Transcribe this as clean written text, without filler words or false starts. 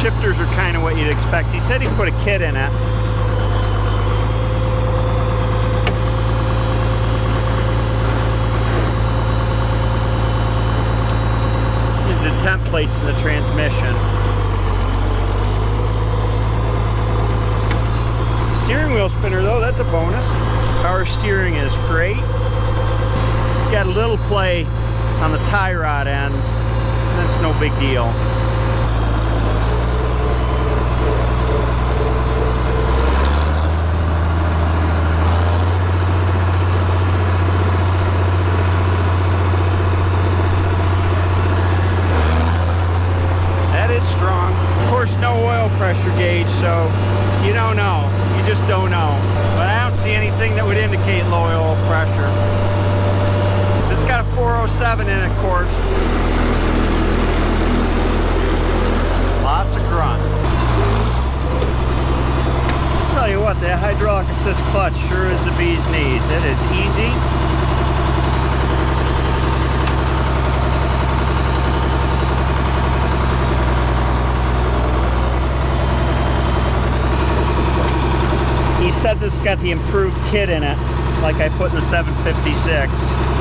shifters are kind of what you'd expect. He said he put a kit in it. The templates in the transmission. Steering wheel spinner though, that's a bonus. Power steering is great. Got a little play on the tie rod ends. That's no big deal. That is strong. Of course, no oil pressure gauge, so you don't know. You just don't know. But I don't see anything that would indicate low oil pressure. This got a 407 in it, of course. Lots of grunt. I'll tell you what, that hydraulic assist clutch sure is the bee's knees. It is easy. He said this has got the improved kit in it, like I put in the 756.